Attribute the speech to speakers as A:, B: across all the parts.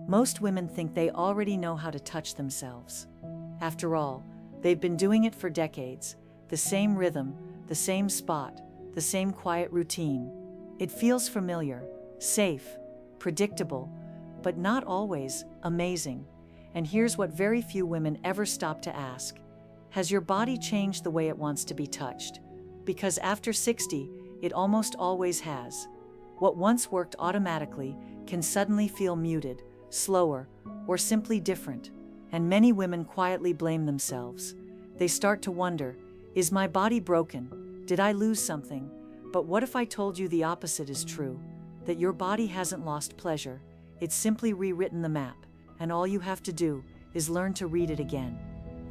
A: Most women think they already know how to touch themselves. After all, they've been doing it for decades. The same rhythm, the same spot, the same quiet routine. It feels familiar, safe, predictable, but not always amazing. And here's what very few women ever stop to ask. Has your body changed the way it wants to be touched? Because after 60, it almost always has. What once worked automatically can suddenly feel muted, slower, or simply different. And many women quietly blame themselves. They start to wonder, is my body broken? Did I lose something? But what if I told you the opposite is true? That your body hasn't lost pleasure, it's simply rewritten the map, and all you have to do is learn to read it again.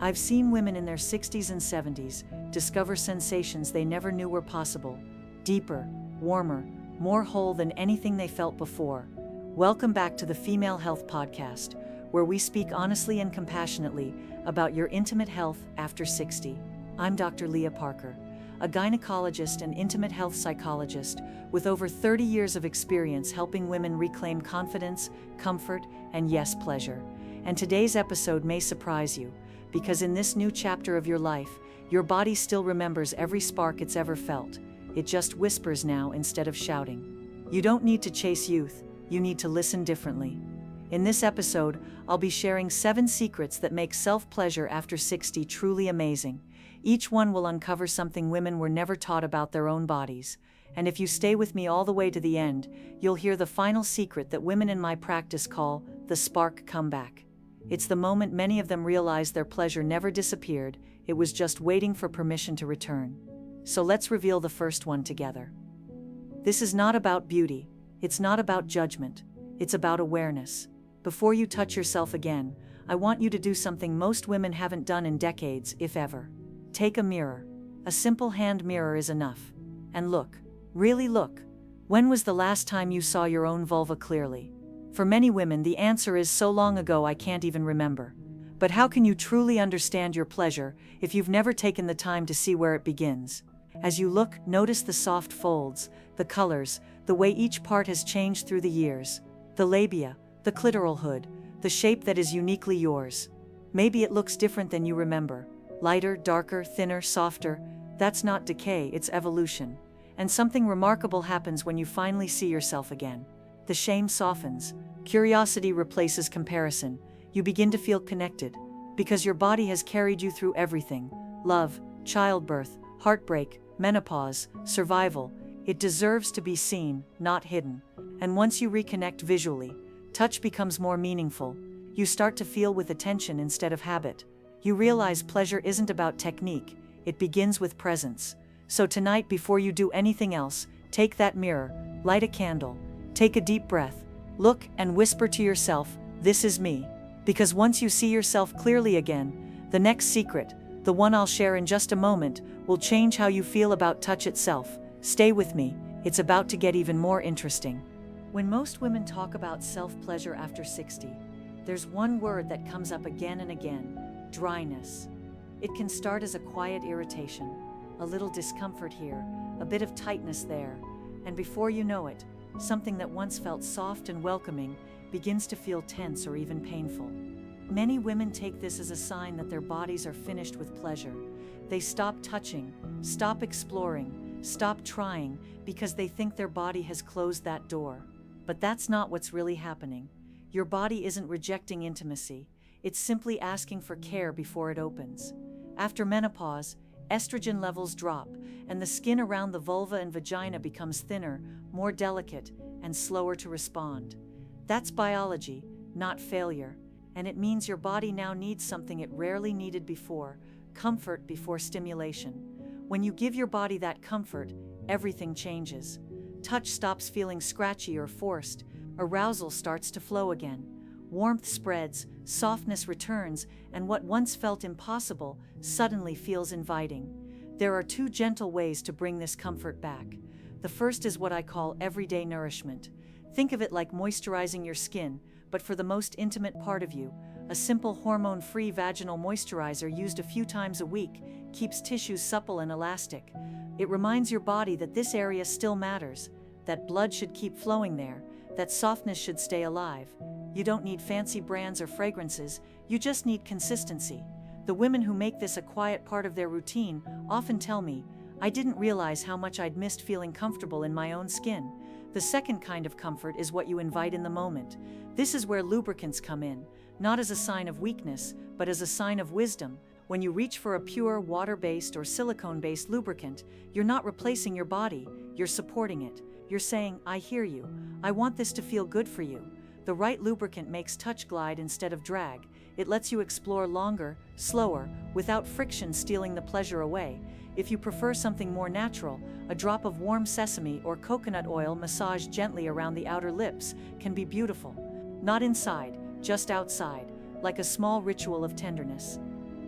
A: I've seen women in their 60s and 70s discover sensations they never knew were possible, deeper, warmer, more whole than anything they felt before. Welcome back to the Female Health Podcast, where we speak honestly and compassionately about your intimate health after 60. I'm Dr. Lia Parker, a gynecologist and intimate health psychologist with over 30 years of experience helping women reclaim confidence, comfort, and yes, pleasure. And today's episode may surprise you, because in this new chapter of your life, your body still remembers every spark it's ever felt. It just whispers now instead of shouting. You don't need to chase youth, you need to listen differently. In this episode, I'll be sharing 7 secrets that make self-pleasure after 60 truly amazing. Each one will uncover something women were never taught about their own bodies. And if you stay with me all the way to the end, you'll hear the final secret that women in my practice call the spark comeback. It's the moment many of them realize their pleasure never disappeared, it was just waiting for permission to return. So let's reveal the first one together. This is not about beauty, it's not about judgment, it's about awareness. Before you touch yourself again, I want you to do something most women haven't done in decades, if ever. Take a mirror. A simple hand mirror is enough. And look, really look. When was the last time you saw your own vulva clearly? For many women, the answer is so long ago I can't even remember. But how can you truly understand your pleasure if you've never taken the time to see where it begins? As you look, notice the soft folds, the colors, the way each part has changed through the years. The labia, the clitoral hood, the shape that is uniquely yours. Maybe it looks different than you remember. Lighter, darker, thinner, softer. That's not decay, it's evolution. And something remarkable happens when you finally see yourself again. The shame softens. Curiosity replaces comparison. You begin to feel connected. Because your body has carried you through everything. Love, childbirth, heartbreak, menopause, survival. It deserves to be seen, not hidden. And once you reconnect visually, touch becomes more meaningful. You start to feel with attention instead of habit. You realize pleasure isn't about technique, it begins with presence. So tonight, before you do anything else, take that mirror, light a candle, take a deep breath, look and whisper to yourself, "This is me." Because once you see yourself clearly again, the next secret, the one I'll share in just a moment, will change how you feel about touch itself. Stay with me, it's about to get even more interesting. When most women talk about self-pleasure after 60, there's one word that comes up again and again: dryness. It can start as a quiet irritation, a little discomfort here, a bit of tightness there, and before you know it, something that once felt soft and welcoming begins to feel tense or even painful. Many women take this as a sign that their bodies are finished with pleasure. They stop touching, stop exploring, stop trying because they think their body has closed that door. But that's not what's really happening. Your body isn't rejecting intimacy. It's simply asking for care before it opens. After menopause, estrogen levels drop, and the skin around the vulva and vagina becomes thinner, more delicate, and slower to respond. That's biology, not failure, and it means your body now needs something it rarely needed before: comfort before stimulation. When you give your body that comfort, everything changes. Touch stops feeling scratchy or forced, arousal starts to flow again. Warmth spreads, softness returns, and what once felt impossible suddenly feels inviting. There are 2 gentle ways to bring this comfort back. The first is what I call everyday nourishment. Think of it like moisturizing your skin, but for the most intimate part of you. A simple hormone-free vaginal moisturizer used a few times a week keeps tissues supple and elastic. It reminds your body that this area still matters, that blood should keep flowing there, that softness should stay alive. You don't need fancy brands or fragrances, you just need consistency. The women who make this a quiet part of their routine often tell me, "I didn't realize how much I'd missed feeling comfortable in my own skin." The second kind of comfort is what you invite in the moment. This is where lubricants come in, not as a sign of weakness, but as a sign of wisdom. When you reach for a pure, water-based or silicone-based lubricant, you're not replacing your body, you're supporting it. You're saying, "I hear you. I want this to feel good for you." The right lubricant makes touch glide instead of drag. It lets you explore longer, slower, without friction stealing the pleasure away. If you prefer something more natural, a drop of warm sesame or coconut oil massaged gently around the outer lips can be beautiful. Not inside, just outside, like a small ritual of tenderness.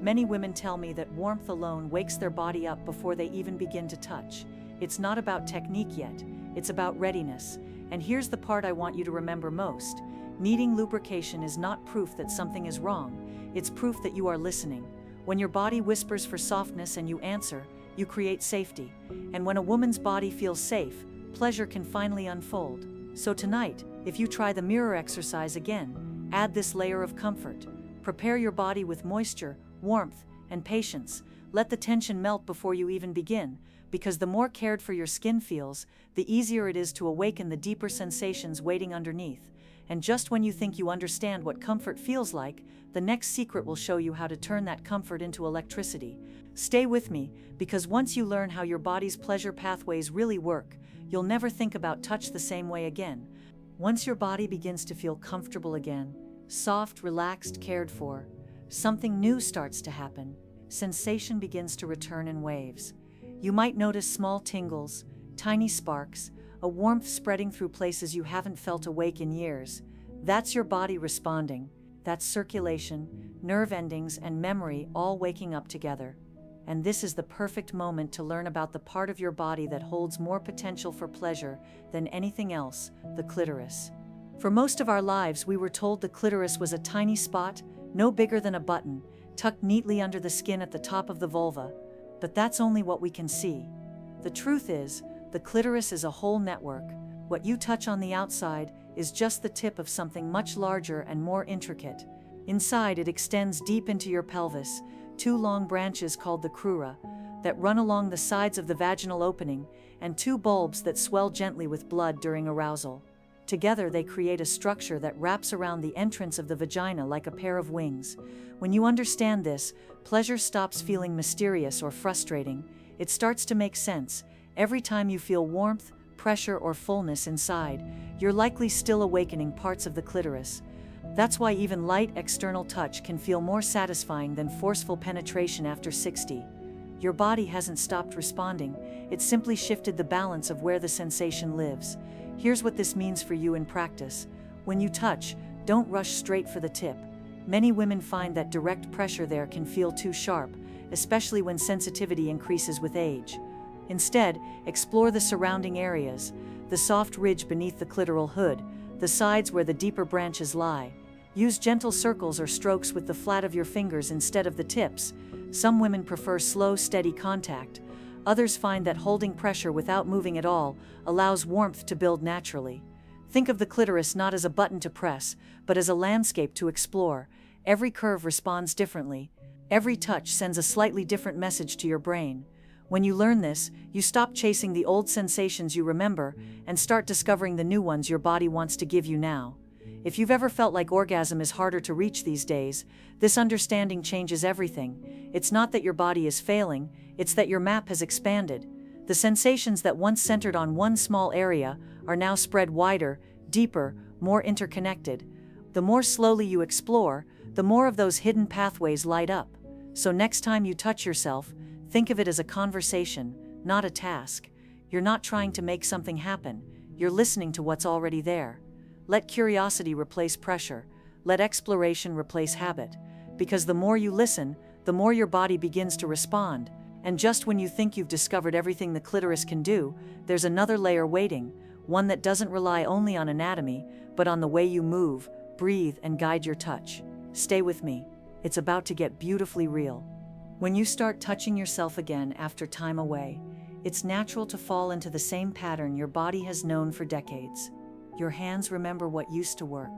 A: Many women tell me that warmth alone wakes their body up before they even begin to touch. It's not about technique yet, it's about readiness. And here's the part I want you to remember most. Needing lubrication is not proof that something is wrong, it's proof that you are listening. When your body whispers for softness and you answer, you create safety. And when a woman's body feels safe, pleasure can finally unfold. So tonight, if you try the mirror exercise again, add this layer of comfort. Prepare your body with moisture, warmth, and patience. Let the tension melt before you even begin, because the more cared for your skin feels, the easier it is to awaken the deeper sensations waiting underneath. And just when you think you understand what comfort feels like, the next secret will show you how to turn that comfort into electricity. Stay with me, because once you learn how your body's pleasure pathways really work, you'll never think about touch the same way again. Once your body begins to feel comfortable again, soft, relaxed, cared for, something new starts to happen. Sensation begins to return in waves. You might notice small tingles, tiny sparks, a warmth spreading through places you haven't felt awake in years. That's your body responding. That's circulation, nerve endings, and memory all waking up together. And this is the perfect moment to learn about the part of your body that holds more potential for pleasure than anything else, the clitoris. For most of our lives, we were told the clitoris was a tiny spot, no bigger than a button, tucked neatly under the skin at the top of the vulva. But that's only what we can see. The truth is, the clitoris is a whole network. What you touch on the outside is just the tip of something much larger and more intricate. Inside, it extends deep into your pelvis, two long branches called the crura, that run along the sides of the vaginal opening, and two bulbs that swell gently with blood during arousal. Together, they create a structure that wraps around the entrance of the vagina like a pair of wings. When you understand this, pleasure stops feeling mysterious or frustrating. It starts to make sense. Every time you feel warmth, pressure, or fullness inside, you're likely still awakening parts of the clitoris. That's why even light external touch can feel more satisfying than forceful penetration after 60. Your body hasn't stopped responding, it's simply shifted the balance of where the sensation lives. Here's what this means for you in practice. When you touch, don't rush straight for the tip. Many women find that direct pressure there can feel too sharp, especially when sensitivity increases with age. Instead, explore the surrounding areas, the soft ridge beneath the clitoral hood, the sides where the deeper branches lie. Use gentle circles or strokes with the flat of your fingers instead of the tips. Some women prefer slow, steady contact. Others find that holding pressure without moving at all allows warmth to build naturally. Think of the clitoris not as a button to press, but as a landscape to explore. Every curve responds differently. Every touch sends a slightly different message to your brain. When you learn this, you stop chasing the old sensations you remember and start discovering the new ones your body wants to give you now. If you've ever felt like orgasm is harder to reach these days, this understanding changes everything. It's not that your body is failing, it's that your map has expanded. The sensations that once centered on one small area are now spread wider, deeper, more interconnected. The more slowly you explore, the more of those hidden pathways light up. So next time you touch yourself, think of it as a conversation, not a task. You're not trying to make something happen, you're listening to what's already there. Let curiosity replace pressure. Let exploration replace habit. Because the more you listen, the more your body begins to respond. And just when you think you've discovered everything the clitoris can do, there's another layer waiting, one that doesn't rely only on anatomy, but on the way you move, breathe, and guide your touch. Stay with me. It's about to get beautifully real. When you start touching yourself again after time away, it's natural to fall into the same pattern your body has known for decades. Your hands remember what used to work.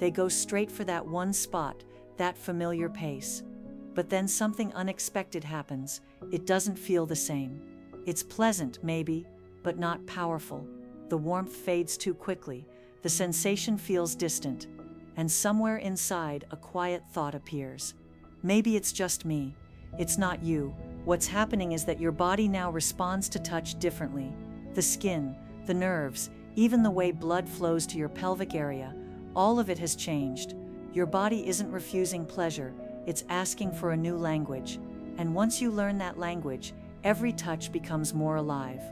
A: They go straight for that one spot, that familiar pace. But then something unexpected happens. It doesn't feel the same. It's pleasant, maybe, but not powerful. The warmth fades too quickly. The sensation feels distant. And somewhere inside, a quiet thought appears. Maybe it's just me. It's not you. What's happening is that your body now responds to touch differently. The skin, the nerves, even the way blood flows to your pelvic area, all of it has changed. Your body isn't refusing pleasure, it's asking for a new language. And once you learn that language, every touch becomes more alive.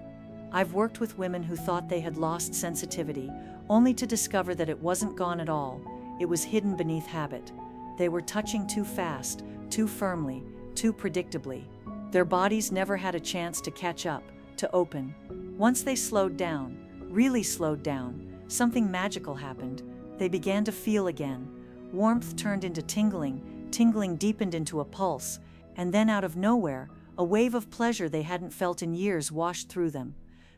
A: I've worked with women who thought they had lost sensitivity, only to discover that it wasn't gone at all. It was hidden beneath habit. They were touching too fast, too firmly, too predictably. Their bodies never had a chance to catch up, to open. Once they slowed down, really slowed down, something magical happened. They began to feel again. Warmth turned into tingling, tingling deepened into a pulse, and then out of nowhere, a wave of pleasure they hadn't felt in years washed through them.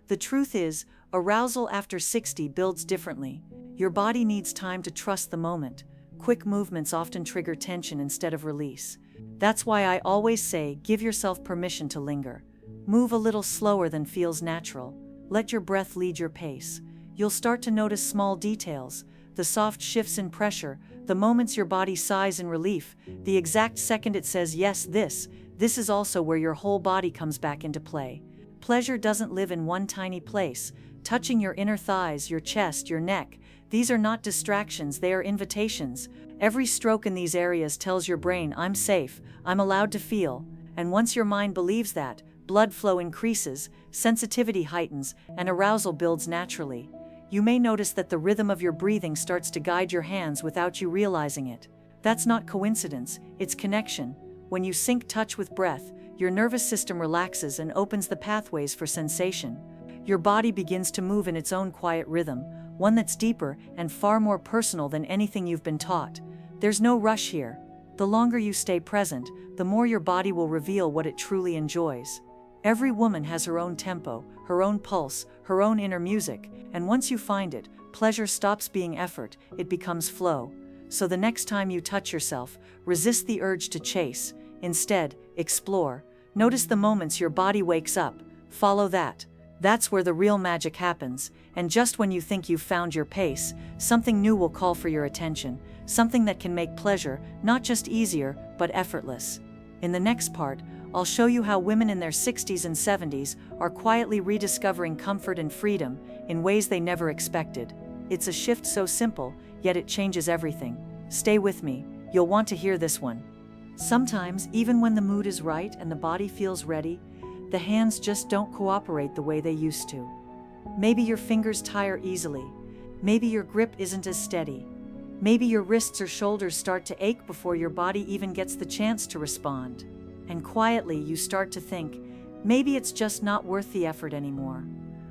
A: The truth is, arousal after 60 builds differently. Your body needs time to trust the moment. Quick movements often trigger tension instead of release. That's why I always say, give yourself permission to linger. Move a little slower than feels natural. Let your breath lead your pace. You'll start to notice small details, the soft shifts in pressure, the moments your body sighs in relief, the exact second it says, yes, this is also where your whole body comes back into play. Pleasure doesn't live in one tiny place. Touching your inner thighs, your chest, your neck, these are not distractions, they are invitations. Every stroke in these areas tells your brain, I'm safe, I'm allowed to feel. And once your mind believes that, blood flow increases, sensitivity heightens, and arousal builds naturally. You may notice that the rhythm of your breathing starts to guide your hands without you realizing it. That's not coincidence, it's connection. When you sync touch with breath, your nervous system relaxes and opens the pathways for sensation. Your body begins to move in its own quiet rhythm, one that's deeper and far more personal than anything you've been taught. There's no rush here. The longer you stay present, the more your body will reveal what it truly enjoys. Every woman has her own tempo, her own pulse, her own inner music, and once you find it, pleasure stops being effort, it becomes flow. So the next time you touch yourself, resist the urge to chase. Instead, explore. Notice the moments your body wakes up. Follow that. That's where the real magic happens, and just when you think you've found your pace, something new will call for your attention, something that can make pleasure not just easier, but effortless. In the next part, I'll show you how women in their 60s and 70s are quietly rediscovering comfort and freedom in ways they never expected. It's a shift so simple, yet it changes everything. Stay with me, you'll want to hear this one. Sometimes, even when the mood is right and the body feels ready, the hands just don't cooperate the way they used to. Maybe your fingers tire easily. Maybe your grip isn't as steady. Maybe your wrists or shoulders start to ache before your body even gets the chance to respond. And quietly you start to think, maybe it's just not worth the effort anymore.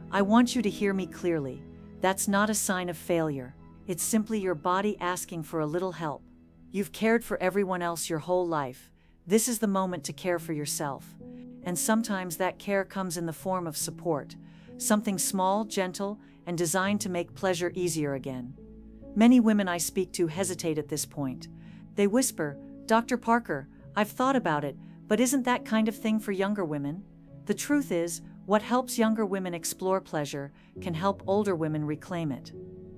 A: I want you to hear me clearly. That's not a sign of failure. It's simply your body asking for a little help. You've cared for everyone else your whole life. This is the moment to care for yourself. And sometimes that care comes in the form of support, something small, gentle, and designed to make pleasure easier again. Many women I speak to hesitate at this point. They whisper, Dr. Parker, I've thought about it, but isn't that kind of thing for younger women? The truth is, what helps younger women explore pleasure can help older women reclaim it.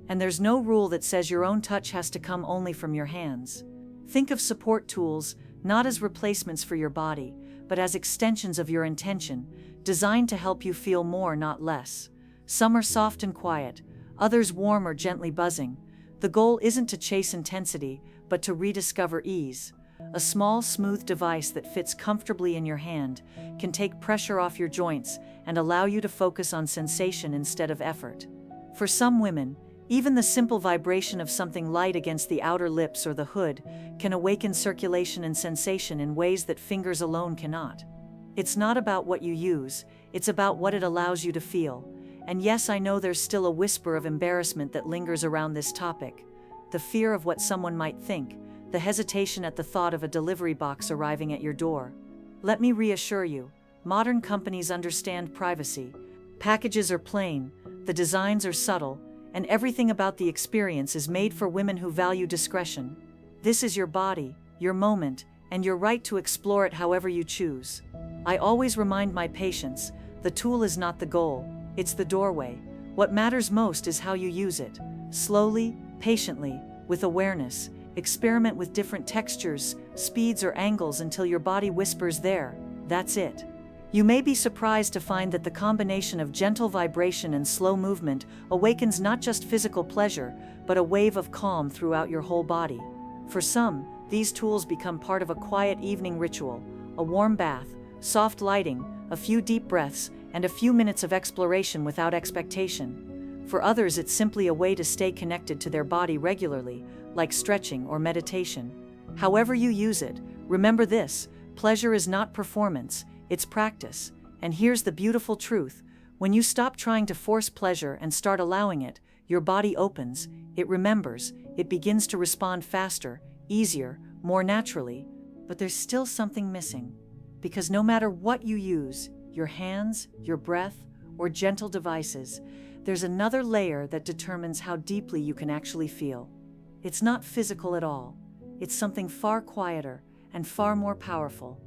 A: And there's no rule that says your own touch has to come only from your hands. Think of support tools, not as replacements for your body, but as extensions of your intention, designed to help you feel more, not less. Some are soft and quiet, others warm or gently buzzing. The goal isn't to chase intensity, but to rediscover ease. A small, smooth device that fits comfortably in your hand can take pressure off your joints and allow you to focus on sensation instead of effort. For some women, even the simple vibration of something light against the outer lips or the hood can awaken circulation and sensation in ways that fingers alone cannot. It's not about what you use, it's about what it allows you to feel. And yes, I know there's still a whisper of embarrassment that lingers around this topic. The fear of what someone might think, the hesitation at the thought of a delivery box arriving at your door. Let me reassure you, modern companies understand privacy. Packages are plain, the designs are subtle, and everything about the experience is made for women who value discretion. This is your body, your moment, and your right to explore it however you choose. I always remind my patients, the tool is not the goal, it's the doorway. What matters most is how you use it. Slowly, patiently, with awareness, experiment with different textures, speeds, or angles until your body whispers there, that's it. You may be surprised to find that the combination of gentle vibration and slow movement awakens not just physical pleasure, but a wave of calm throughout your whole body. For some, these tools become part of a quiet evening ritual, a warm bath, soft lighting, a few deep breaths, and a few minutes of exploration without expectation. For others, it's simply a way to stay connected to their body regularly, like stretching or meditation. However you use it, remember this: pleasure is not performance, it's practice. And here's the beautiful truth: when you stop trying to force pleasure and start allowing it, your body opens, it remembers, it begins to respond faster, easier, more naturally. But there's still something missing. Because no matter what you use, your hands, your breath, or gentle devices, there's another layer that determines how deeply you can actually feel. It's not physical at all. It's something far quieter and far more powerful.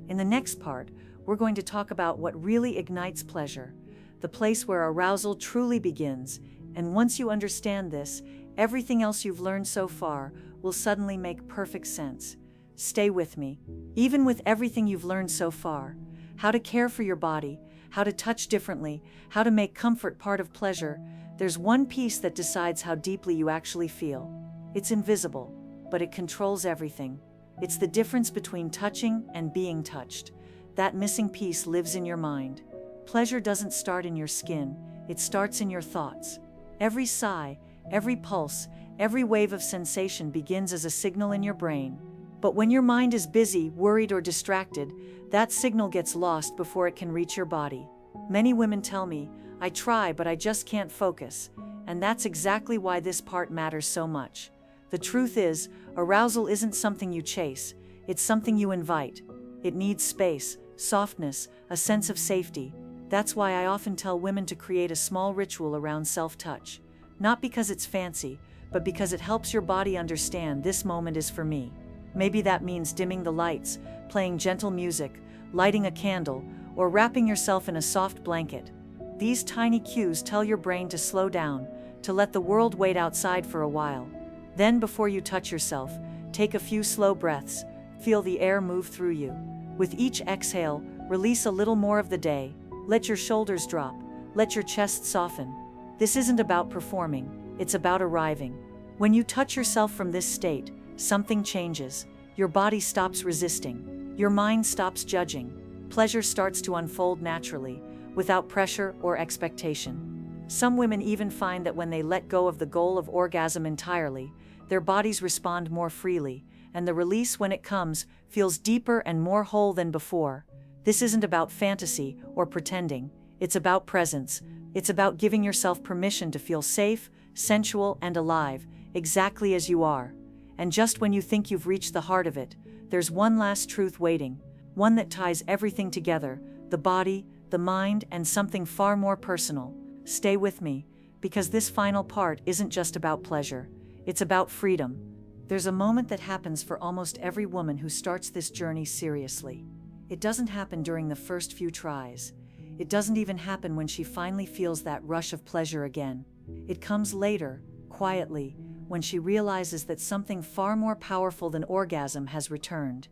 A: In the next part, we're going to talk about what really ignites pleasure, the place where arousal truly begins. And once you understand this, everything else you've learned so far will suddenly make perfect sense. Stay with me. Even with everything you've learned so far, how to care for your body, how to touch differently, how to make comfort part of pleasure, there's one piece that decides how deeply you actually feel. It's invisible, but it controls everything. It's the difference between touching and being touched. That missing piece lives in your mind. Pleasure doesn't start in your skin, it starts in your thoughts. Every sigh, every pulse, every wave of sensation begins as a signal in your brain. But when your mind is busy, worried, or distracted, that signal gets lost before it can reach your body. Many women tell me, "I try, but I just can't focus." And that's exactly why this part matters so much. The truth is, arousal isn't something you chase, it's something you invite. It needs space, softness, a sense of safety. That's why I often tell women to create a small ritual around self-touch. Not because it's fancy, but because it helps your body understand this moment is for me. Maybe that means dimming the lights, playing gentle music, lighting a candle, or wrapping yourself in a soft blanket. These tiny cues tell your brain to slow down, to let the world wait outside for a while. Then, before you touch yourself, take a few slow breaths, feel the air move through you. With each exhale, release a little more of the day. Let your shoulders drop, let your chest soften. This isn't about performing, it's about arriving. When you touch yourself from this state, something changes. Your body stops resisting. Your mind stops judging. Pleasure starts to unfold naturally, without pressure or expectation. Some women even find that when they let go of the goal of orgasm entirely, their bodies respond more freely, and the release, when it comes, feels deeper and more whole than before. This isn't about fantasy or pretending. It's about presence. It's about giving yourself permission to feel safe, sensual, and alive, exactly as you are. And just when you think you've reached the heart of it, there's one last truth waiting, one that ties everything together, the body, the mind, and something far more personal. Stay with me, because this final part isn't just about pleasure, it's about freedom. There's a moment that happens for almost every woman who starts this journey seriously. It doesn't happen during the first few tries. It doesn't even happen when she finally feels that rush of pleasure again. It comes later, quietly, when she realizes that something far more powerful than orgasm has returned,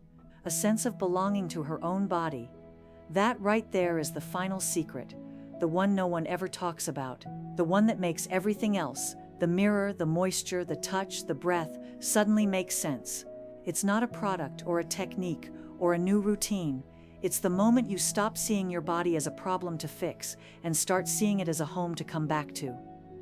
A: a sense of belonging to her own body. That right there is the final secret, the one no one ever talks about, the one that makes everything else, the mirror, the moisture, the touch, the breath, suddenly make sense. It's not a product or a technique or a new routine. It's the moment you stop seeing your body as a problem to fix and start seeing it as a home to come back to.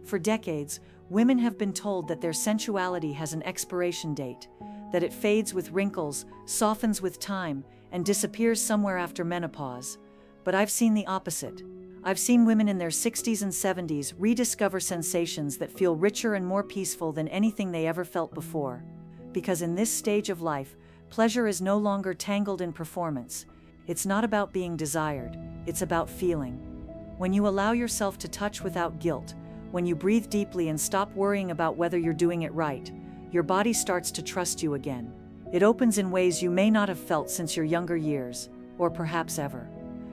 A: For decades, women have been told that their sensuality has an expiration date, that it fades with wrinkles, softens with time, and disappears somewhere after menopause. But I've seen the opposite. I've seen women in their 60s and 70s rediscover sensations that feel richer and more peaceful than anything they ever felt before. Because in this stage of life, pleasure is no longer tangled in performance. It's not about being desired, it's about feeling. When you allow yourself to touch without guilt, when you breathe deeply and stop worrying about whether you're doing it right, your body starts to trust you again. It opens in ways you may not have felt since your younger years, or perhaps ever.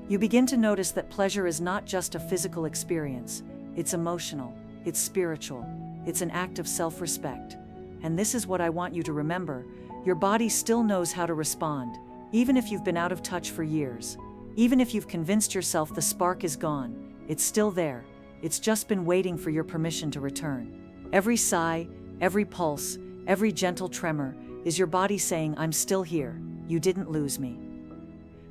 A: You begin to notice that pleasure is not just a physical experience, it's emotional, it's spiritual, it's an act of self-respect. And this is what I want you to remember: your body still knows how to respond, even if you've been out of touch for years. Even if you've convinced yourself the spark is gone, it's still there. It's just been waiting for your permission to return. Every sigh, every pulse, every gentle tremor is your body saying, "I'm still here, you didn't lose me."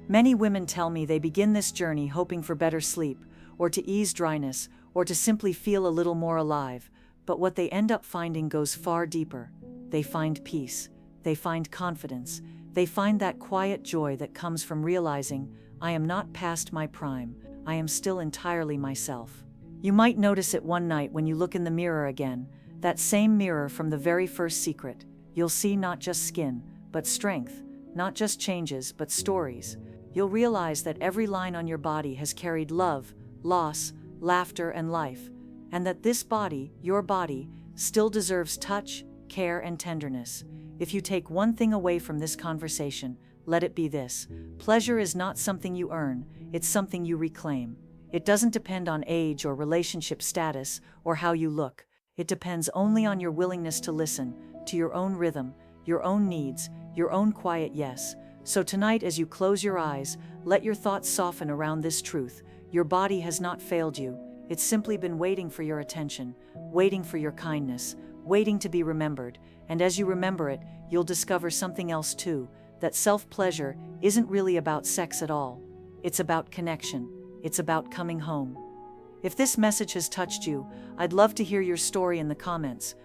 A: Many women tell me they begin this journey hoping for better sleep, or to ease dryness, or to simply feel a little more alive, but what they end up finding goes far deeper. They find peace, they find confidence, they find that quiet joy that comes from realizing, "I am not past my prime, I am still entirely myself." You might notice it one night when you look in the mirror again, that same mirror from the very first secret. You'll see not just skin, but strength, not just changes, but stories. You'll realize that every line on your body has carried love, loss, laughter, and life, and that this body, your body, still deserves touch, care, and tenderness. If you take one thing away from this conversation, let it be this: pleasure is not something you earn, it's something you reclaim. It doesn't depend on age or relationship status or how you look. It depends only on your willingness to listen to your own rhythm, your own needs, your own quiet yes. So tonight, as you close your eyes, let your thoughts soften around this truth. Your body has not failed you. It's simply been waiting for your attention, waiting for your kindness, waiting to be remembered. And as you remember it, you'll discover something else too, that self-pleasure isn't really about sex at all. It's about connection. It's about coming home. If this message has touched you, I'd love to hear your story in the comments.